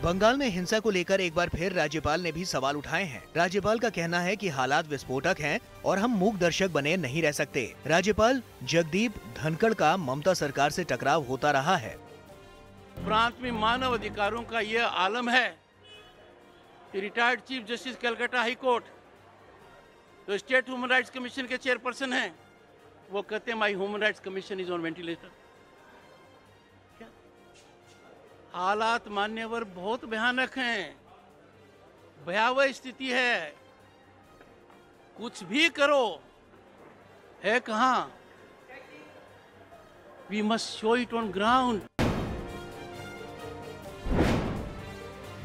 बंगाल में हिंसा को लेकर एक बार फिर राज्यपाल ने भी सवाल उठाए हैं। राज्यपाल का कहना है कि हालात विस्फोटक हैं और हम मूक दर्शक बने नहीं रह सकते। राज्यपाल जगदीप धनखड़ का ममता सरकार से टकराव होता रहा है। प्रांत में मानव अधिकारों का यह आलम है कि retired chief justice Calcutta high court तो स्टेट ह्यूमन राइट्स कमीशन के चेयरपर्सन हैं, वो कहते हैं my human rights commission is on ventilator. क्या हालात मान्यवर बहुत भयानक हैं, भयावह स्थिति है। कुछ भी करो है कहां? We must show it on ground.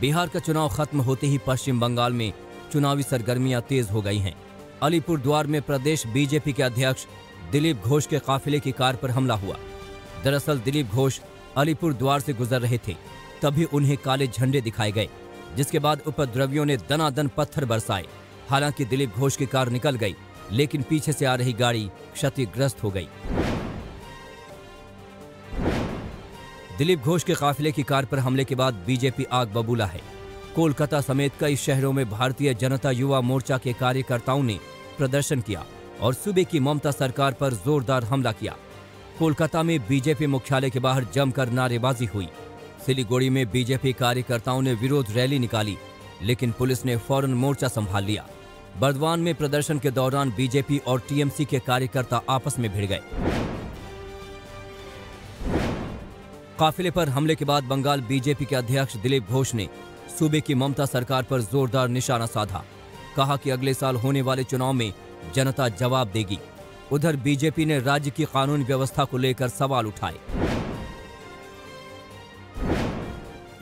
Bihar का चुनाव खत्म होते ही पश्चिम बंगाल में चुनावी सरगर्मियां तेज हो गई हैं। अलीपुरद्वार में प्रदेश बीजेपी के अध्यक्ष दिलीप घोष के काफिले की कार पर हमला हुआ। दरअसल दिलीप घोष अलीपुरद्वार से गुजर रहे थे, तभी उन्हें काले झंडे दिखाए गए, जिसके बाद उपद्रवियों ने दनादन पत्थर बरसाए। हालांकि दिलीप घोष की कार निकल गई, लेकिन पीछे से आ रही गाड़ी क्षतिग्रस्त हो गई। दिलीप घोष के काफिले की कार पर हमले के बाद बीजेपी आग बबूला है। कोलकाता समेत कई शहरों में भारतीय जनता युवा मोर्चा के कार्यकर्ताओं ने प्रदर्शन किया और सूबे की ममता सरकार पर जोरदार हमला किया। कोलकाता में बीजेपी मुख्यालय के बाहर जमकर नारेबाजी हुई। सिलीगुड़ी में बीजेपी कार्यकर्ताओं ने विरोध रैली निकाली, लेकिन पुलिस ने फौरन मोर्चा संभाल लिया। बर्दवान में प्रदर्शन के दौरान बीजेपी और टीएमसी के कार्यकर्ता आपस में भिड़ गए। काफिले पर हमले के बाद बंगाल बीजेपी के अध्यक्ष दिलीप घोष ने सूबे की ममता सरकार पर जोरदार निशाना साधा। कहा कि अगले साल होने वाले चुनाव में जनता जवाब देगी। उधर बीजेपी ने राज्य की कानून व्यवस्था को लेकर सवाल उठाए।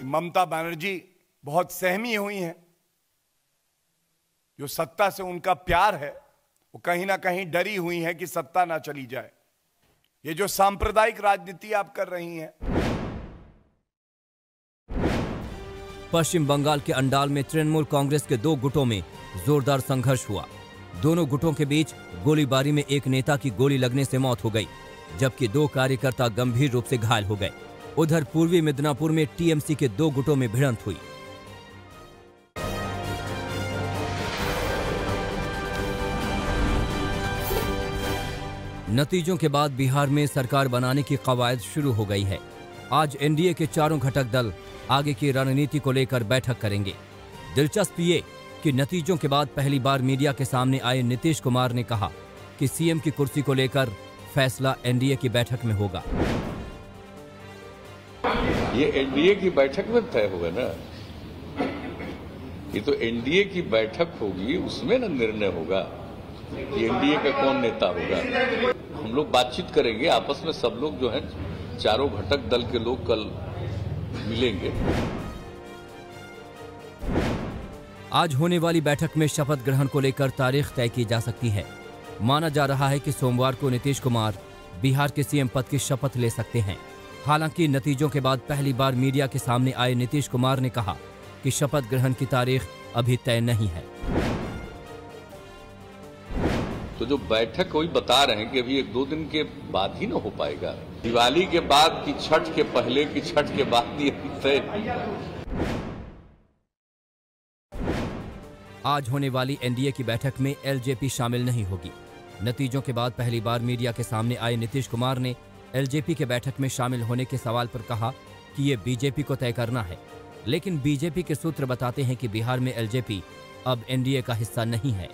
ममता बनर्जी बहुत सहमी हुई हैं। जो सत्ता से उनका प्यार है वो कहीं ना कहीं डरी हुई है कि सत्ता ना चली जाए। ये जो सांप्रदायिक राजनीति आप कर रही हैं। पश्चिम बंगाल के अंडाल में तृणमूल कांग्रेस के दो गुटों में जोरदार संघर्ष हुआ। दोनों गुटों के बीच गोलीबारी में एक नेता की गोली लगने से मौत हो गई, जबकि दो कार्यकर्ता गंभीर रूप से घायल हो गए। उधर पूर्वी मिदनापुर में टीएमसी के दो गुटों में भिड़ंत हुई। नतीजों के बाद बिहार में सरकार बनाने की कवायद शुरू हो गई है। आज एनडीए के चारों घटक दल आगे की रणनीति को लेकर बैठक करेंगे। दिलचस्प ये कि नतीजों के बाद पहली बार मीडिया के सामने आए नीतीश कुमार ने कहा कि सीएम की कुर्सी को लेकर फैसला एनडीए की बैठक में होगा। ये एनडीए की बैठक में तय होगा ना, ये तो एनडीए की बैठक होगी, उसमें ना निर्णय होगा कि एनडीए का कौन नेता होगा। हम लोग बातचीत करेंगे आपस में, सब लोग जो है चारों घटक दल के लोग कल मिलेंगे। आज होने वाली बैठक में शपथ ग्रहण को लेकर तारीख तय की जा सकती है। माना जा रहा है कि सोमवार को नीतीश कुमार बिहार के सीएम पद की शपथ ले सकते हैं। हालांकि नतीजों के बाद पहली बार मीडिया के सामने आए नीतीश कुमार ने कहा कि शपथ ग्रहण की तारीख अभी तय नहीं है। तो जो बैठक वही बता रहे हैं कि अभी एक दो दिन के बाद ही ना हो पाएगा। दिवाली के बाद की छठ के पहले की छठ के बाद ही तय। आज होने वाली एनडीए की बैठक में एलजेपी शामिल नहीं होगी। नतीजों के बाद पहली बार मीडिया के सामने आए नीतीश कुमार ने एलजेपी के बैठक में शामिल होने के सवाल पर कहा कि ये बीजेपी को तय करना है, लेकिन बीजेपी के सूत्र बताते हैं कि बिहार में एलजेपी अब एनडीए का हिस्सा नहीं है।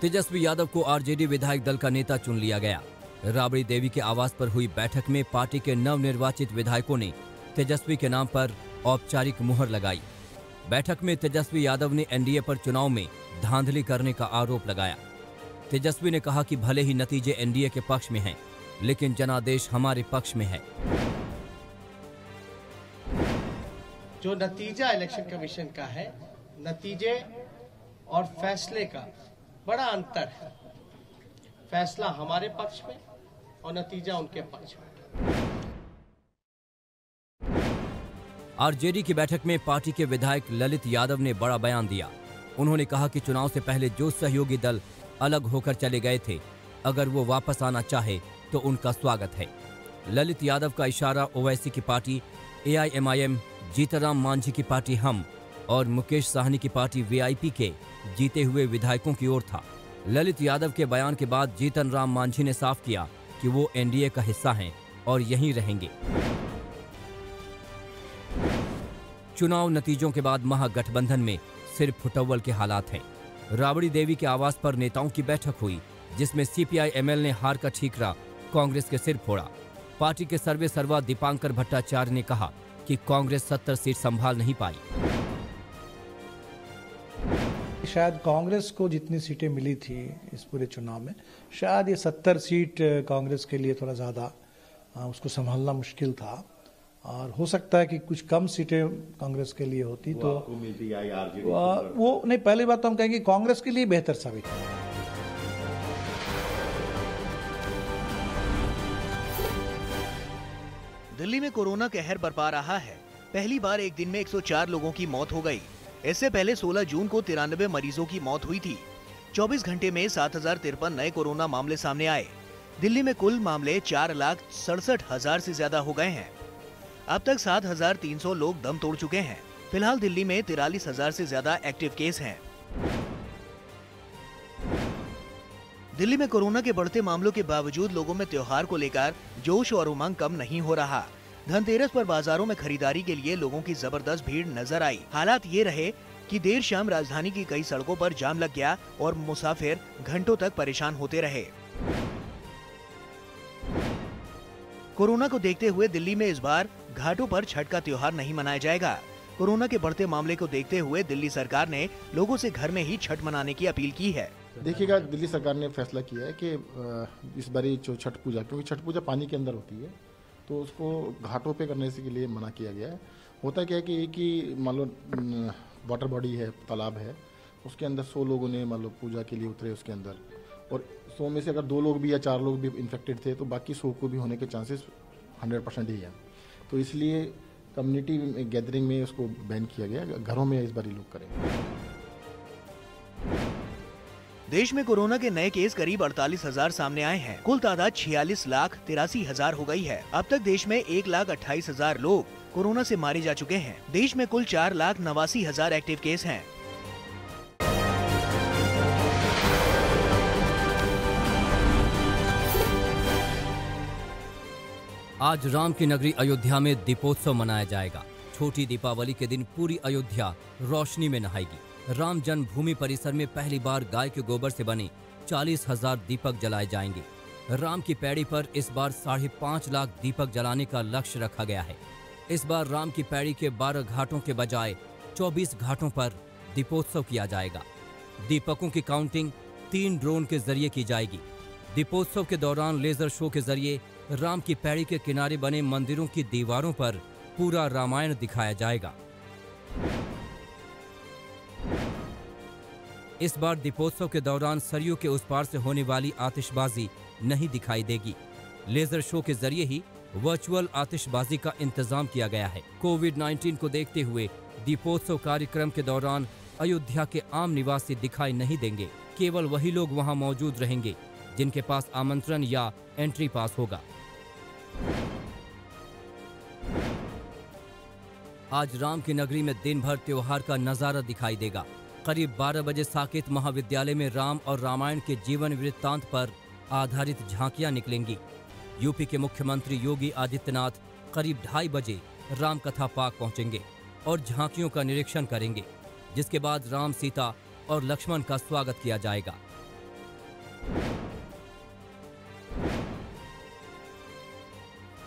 तेजस्वी यादव को आरजेडी विधायक दल का नेता चुन लिया गया। राबड़ी देवी के आवास पर हुई बैठक में पार्टी के नवनिर्वाचित विधायकों ने तेजस्वी के नाम पर औपचारिक मुहर लगाई। बैठक में तेजस्वी यादव ने एनडीए पर चुनाव में धांधली करने का आरोप लगाया। तेजस्वी ने कहा कि भले ही नतीजे एनडीए के पक्ष में हैं, लेकिन जनादेश हमारे पक्ष में है। जो नतीजा इलेक्शन कमीशन का है, नतीजे और फैसले का बड़ा अंतर है। फैसला हमारे पक्ष में और नतीजा उनके पक्ष में। आरजेडी की बैठक में पार्टी के विधायक ललित यादव ने बड़ा बयान दिया। उन्होंने कहा कि चुनाव से पहले जो सहयोगी दल अलग होकर चले गए थे, अगर वो वापस आना चाहे तो उनका स्वागत है। ललित यादव का इशारा ओवैसी की पार्टी AIMIM जीतनराम मांझी की पार्टी हम और मुकेश साहनी की पार्टी VIP के जीते हुए विधायकों की ओर था। ललित यादव के बयान के बाद जीतनराम मांझी ने साफ किया कि वो NDA का हिस्सा हैं और यहीं रहेंगे। चुनाव नतीजों के बाद महागठबंधन में सिर्फ फुटअव्वल के हालात हैं। राबड़ी देवी के आवास पर नेताओं की बैठक हुई, जिसमें CPI-ML ने हार का ठीकरा कांग्रेस के सिर फोड़ा। पार्टी के सर्वे सर्वा दीपांकर भट्टाचार्य ने कहा कि कांग्रेस 70 सीट संभाल नहीं पाई। शायद कांग्रेस को जितनी सीटें मिली थी इस पूरे चुनाव में, शायद ये 70 सीट कांग्रेस के लिए थोड़ा ज़्यादा उसको संभालना मुश्किल था, और हो सकता है कि कुछ कम सीटें कांग्रेस के लिए होती तो वो नहीं। पहली बात तो हम कहेंगे कांग्रेस के लिए बेहतर साबित है। दिल्ली में कोरोना कहर बरपा रहा है। पहली बार एक दिन में 104 लोगों की मौत हो गई। इससे पहले 16 जून को 93 मरीजों की मौत हुई थी। 24 घंटे में 7053 नए कोरोना मामले सामने आए। दिल्ली में कुल मामले 4,67,000 से ज्यादा हो गए हैं। अब तक 7,300 लोग दम तोड़ चुके हैं। फिलहाल दिल्ली में 43,000 से ज्यादा एक्टिव केस हैं। दिल्ली में कोरोना के बढ़ते मामलों के बावजूद लोगों में त्योहार को लेकर जोश और उमंग कम नहीं हो रहा। धनतेरस पर बाजारों में खरीदारी के लिए लोगों की जबरदस्त भीड़ नजर आई। हालात ये रहे कि देर शाम राजधानी की कई सड़कों पर जाम लग गया और मुसाफिर घंटों तक परेशान होते रहे। कोरोना को देखते हुए दिल्ली में इस बार घाटों पर छठ का त्योहार नहीं मनाया जाएगा। कोरोना के बढ़ते मामले को देखते हुए दिल्ली सरकार ने लोगों से घर में ही छठ मनाने की अपील की है। देखिएगा, दिल्ली सरकार ने फैसला किया है कि इस बारी जो छठ पूजा, क्योंकि छठ पूजा पानी के अंदर होती है, तो उसको घाटों पे करने के लिए मना किया गया है। होता क्या है कि एक ही मान लो वाटर बॉडी है, तालाब है, उसके अंदर 100 लोगों ने मान लो पूजा के लिए उतरे उसके अंदर, और 100 में से अगर 2 लोग भी या 4 लोग भी इन्फेक्टेड थे तो बाकी 100 को भी होने के चांसेस 100% ही है। तो इसलिए कम्युनिटी गैदरिंग में उसको बैन किया गया। घरों में इस बार लोग करेंगे। देश में कोरोना के नए केस करीब 48,000 सामने आए हैं। कुल तादाद 46,83,000 हो गई है। अब तक देश में 1,28,000 लोग कोरोना से मारे जा चुके हैं। देश में कुल 4,89,000 एक्टिव केस हैं। आज राम की नगरी अयोध्या में दीपोत्सव मनाया जाएगा। छोटी दीपावली के दिन पूरी अयोध्या रोशनी में नहाएगी। राम जन्मभूमि परिसर में पहली बार गाय के गोबर से बने 40,000 दीपक जलाए जाएंगे। राम की पैड़ी पर इस बार 5.5 लाख दीपक जलाने का लक्ष्य रखा गया है। इस बार राम की पैड़ी के 12 घाटों के बजाय 24 घाटों पर दीपोत्सव किया जाएगा। दीपकों की काउंटिंग 3 ड्रोन के जरिए की जाएगी। दीपोत्सव के दौरान लेजर शो के जरिए राम की पैड़ी के किनारे बने मंदिरों की दीवारों पर पूरा रामायण दिखाया जाएगा। इस बार दीपोत्सव के दौरान सरयू के उस पार से होने वाली आतिशबाजी नहीं दिखाई देगी। लेजर शो के जरिए ही वर्चुअल आतिशबाजी का इंतजाम किया गया है। कोविड-19 को देखते हुए दीपोत्सव कार्यक्रम के दौरान अयोध्या के आम निवासी दिखाई नहीं देंगे। केवल वही लोग वहां मौजूद रहेंगे जिनके पास आमंत्रण या एंट्री पास होगा। आज राम की नगरी में दिन भर त्योहार का नजारा दिखाई देगा। करीब 12 बजे साकेत महाविद्यालय में राम और रामायण के जीवन वृत्तांत पर आधारित झांकियां निकलेंगी। यूपी के मुख्यमंत्री योगी आदित्यनाथ करीब 2:30 बजे राम कथा पार्क पहुंचेंगे और झांकियों का निरीक्षण करेंगे, जिसके बाद राम, सीता और लक्ष्मण का स्वागत किया जाएगा।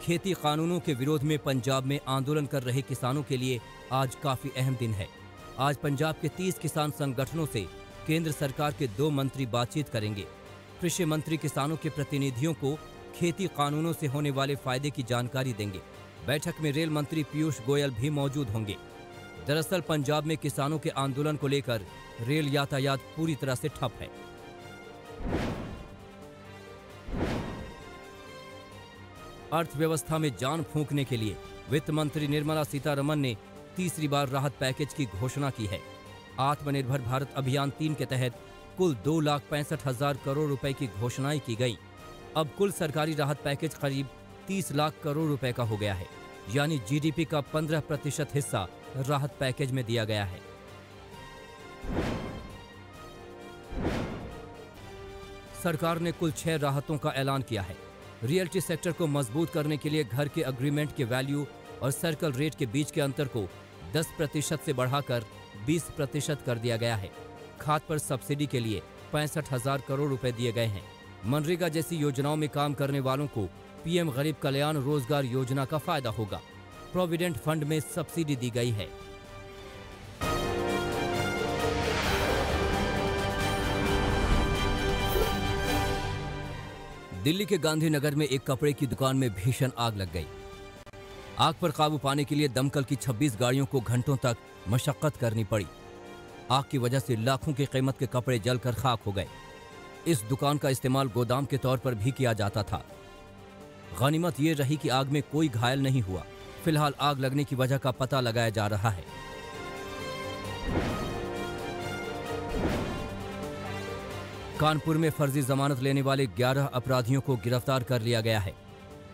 खेती कानूनों के विरोध में पंजाब में आंदोलन कर रहे किसानों के लिए आज काफी अहम दिन है। आज पंजाब के 30 किसान संगठनों से केंद्र सरकार के 2 मंत्री बातचीत करेंगे। कृषि मंत्री किसानों के प्रतिनिधियों को खेती कानूनों से होने वाले फायदे की जानकारी देंगे। बैठक में रेल मंत्री पीयूष गोयल भी मौजूद होंगे। दरअसल पंजाब में किसानों के आंदोलन को लेकर रेल यातायात पूरी तरह से ठप है। अर्थव्यवस्था में जान फूंकने के लिए वित्त मंत्री निर्मला सीतारमण ने तीसरी बार राहत पैकेज की घोषणा की है। आत्मनिर्भर भारत अभियान 3 के तहत कुल 2,65,000 करोड़ रुपए की घोषणाएं की गई। अब कुल सरकारी राहत पैकेज करीब 30 लाख करोड़ रुपए का हो गया है। यानी जीडीपी का 15% हिस्सा राहत पैकेज में दिया गया है। सरकार ने कुल 6 राहतों का ऐलान किया है। रियल्टी सेक्टर को मजबूत करने के लिए घर के अग्रीमेंट के वैल्यू और सर्कल रेट के बीच के अंतर को 10% से बढ़ाकर 20% कर दिया गया है। खाद पर सब्सिडी के लिए 65,000 करोड़ रुपए दिए गए हैं। मनरेगा जैसी योजनाओं में काम करने वालों को पीएम गरीब कल्याण रोजगार योजना का फायदा होगा। प्रोविडेंट फंड में सब्सिडी दी गई है। दिल्ली के गांधीनगर में एक कपड़े की दुकान में भीषण आग लग गई। आग पर काबू पाने के लिए दमकल की 26 गाड़ियों को घंटों तक मशक्कत करनी पड़ी। आग की वजह से लाखों की कीमत के कपड़े जलकर खाक हो गए। इस दुकान का इस्तेमाल गोदाम के तौर पर भी किया जाता था। गनीमत ये रही कि आग में कोई घायल नहीं हुआ। फिलहाल आग लगने की वजह का पता लगाया जा रहा है। कानपुर में फर्जी जमानत लेने वाले 11 अपराधियों को गिरफ्तार कर लिया गया है।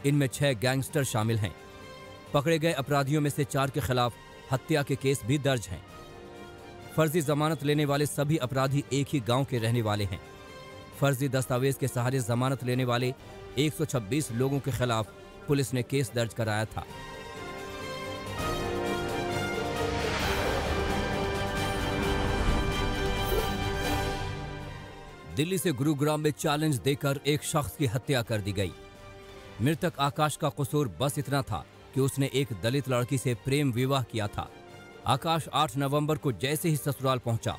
इनमें 6 गैंगस्टर शामिल हैं। पकड़े गए अपराधियों में से 4 के खिलाफ हत्या के केस भी दर्ज हैं। फर्जी जमानत लेने वाले सभी अपराधी एक ही गांव के रहने वाले हैं। फर्जी दस्तावेज के सहारे जमानत लेने वाले 126 लोगों के खिलाफ पुलिस ने केस दर्ज कराया था। दिल्ली से गुरुग्राम में चैलेंज देकर एक शख्स की हत्या कर दी गई। मृतक आकाश का कसूर बस इतना था कि उसने एक दलित लड़की से प्रेम विवाह किया था। आकाश 8 नवंबर को जैसे ही ससुराल पहुंचा,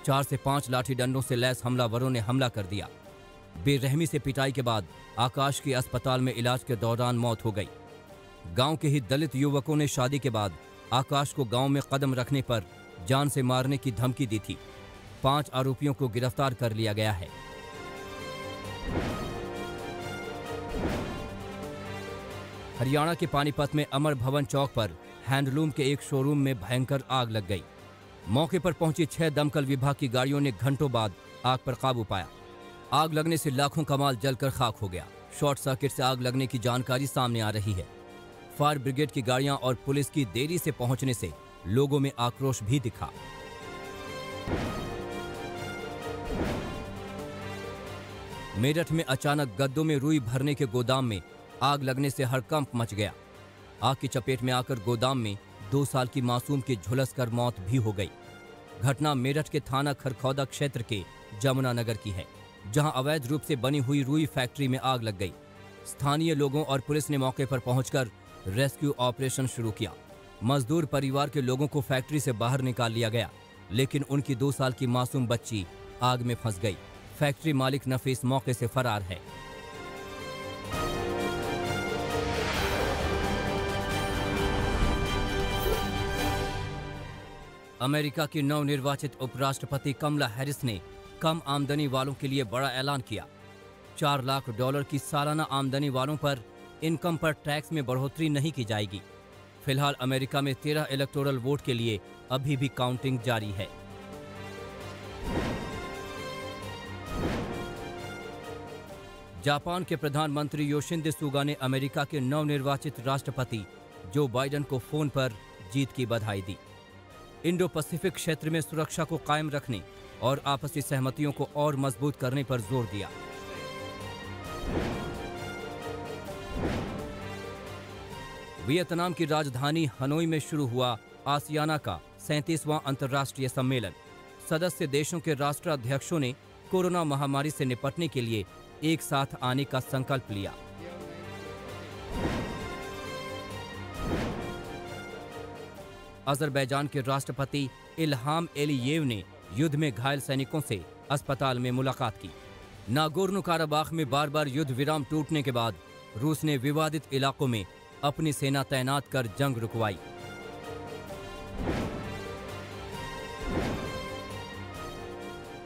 4 से 5 लाठी डंडों से लैस हमलावरों ने हमला कर दिया। बेरहमी से पिटाई के बाद आकाश की अस्पताल में इलाज के दौरान मौत हो गई। गांव के ही दलित युवकों ने शादी के बाद आकाश को गांव में कदम रखने पर जान से मारने की धमकी दी थी। 5 आरोपियों को गिरफ्तार कर लिया गया है। हरियाणा के पानीपत में अमर भवन चौक पर हैंडलूम के एक शोरूम में भयंकर आग लग गई। मौके पर पहुंची 6 दमकल विभाग की गाड़ियों ने घंटों बाद आग पर काबू पाया। आग लगने से लाखों का माल जलकर खाक हो गया। शॉर्ट सर्किट से आग लगने की जानकारी सामने आ रही है। फायर ब्रिगेड की गाड़ियां और पुलिस की देरी से पहुंचने से लोगों में आक्रोश भी दिखा। मेरठ में अचानक गद्दों में रुई भरने के गोदाम में आग लगने से हड़कंप मच गया। आग की चपेट में आकर गोदाम में 2 साल की मासूम की झुलसकर मौत भी हो गई। घटना मेरठ के थाना खरखौदा क्षेत्र के जमुना नगर की है, जहां अवैध रूप से बनी हुई रुई फैक्ट्री में आग लग गई। स्थानीय लोगों और पुलिस ने मौके पर पहुंचकर रेस्क्यू ऑपरेशन शुरू किया। मजदूर परिवार के लोगों को फैक्ट्री से बाहर निकाल लिया गया, लेकिन उनकी 2 साल की मासूम बच्ची आग में फंस गई। फैक्ट्री मालिक नफीस मौके से फरार है। अमेरिका की नवनिर्वाचित उपराष्ट्रपति कमला हैरिस ने कम आमदनी वालों के लिए बड़ा ऐलान किया। $4 लाख की सालाना आमदनी वालों पर इनकम पर टैक्स में बढ़ोतरी नहीं की जाएगी। फिलहाल अमेरिका में 13 इलेक्टोरल वोट के लिए अभी भी काउंटिंग जारी है। जापान के प्रधानमंत्री योशिहिदे सुगा ने अमेरिका के नवनिर्वाचित राष्ट्रपति जो बाइडेन को फोन पर जीत की बधाई दी। इंडो पैसिफिक क्षेत्र में सुरक्षा को कायम रखने और आपसी सहमतियों को और मजबूत करने पर जोर दिया। वियतनाम की राजधानी हनोई में शुरू हुआ आसियाना का 37वां अंतर्राष्ट्रीय सम्मेलन। सदस्य देशों के राष्ट्राध्यक्षों ने कोरोना महामारी से निपटने के लिए एक साथ आने का संकल्प लिया। अजरबैजान के राष्ट्रपति इल्हाम एलियेव ने युद्ध में घायल सैनिकों से अस्पताल में मुलाकात की। नागोर्नो काराबाख में बार बार युद्ध विराम टूटने के बाद रूस ने विवादित इलाकों में अपनी सेना तैनात कर जंग रुकवाई।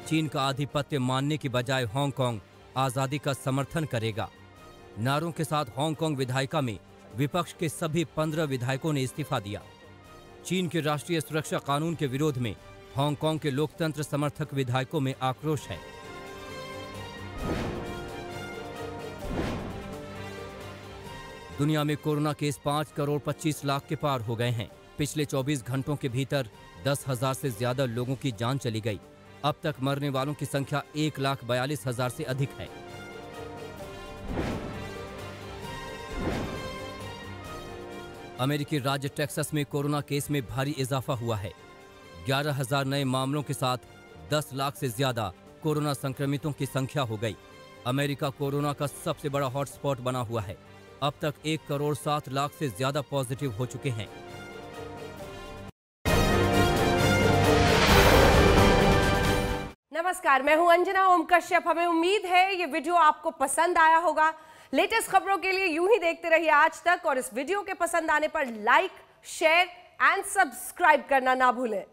चीन का आधिपत्य मानने की बजाय हांगकांग आजादी का समर्थन करेगा। नारों के साथ हांगकांग विधायिका में विपक्ष के सभी 15 विधायकों ने इस्तीफा दिया। चीन के राष्ट्रीय सुरक्षा कानून के विरोध में हांगकांग के लोकतंत्र समर्थक विधायकों में आक्रोश है। दुनिया में कोरोना केस 5 करोड़ 25 लाख के पार हो गए हैं। पिछले 24 घंटों के भीतर 10,000 से ज्यादा लोगों की जान चली गई। अब तक मरने वालों की संख्या 1,42,000 से अधिक है। अमेरिकी राज्य टेक्सास में कोरोना केस में भारी इजाफा हुआ है। 11,000 नए मामलों के साथ 10 लाख से ज्यादा कोरोना संक्रमितों की संख्या हो गई। अमेरिका कोरोना का सबसे बड़ा हॉटस्पॉट बना हुआ है। अब तक 1 करोड़ 7 लाख से ज्यादा पॉजिटिव हो चुके हैं। नमस्कार, मैं हूं अंजना ओम कश्यप। हमें उम्मीद है ये वीडियो आपको पसंद आया होगा। लेटेस्ट खबरों के लिए यूं ही देखते रहिए आज तक, और इस वीडियो के पसंद आने पर लाइक, शेयर एंड सब्सक्राइब करना ना भूलें।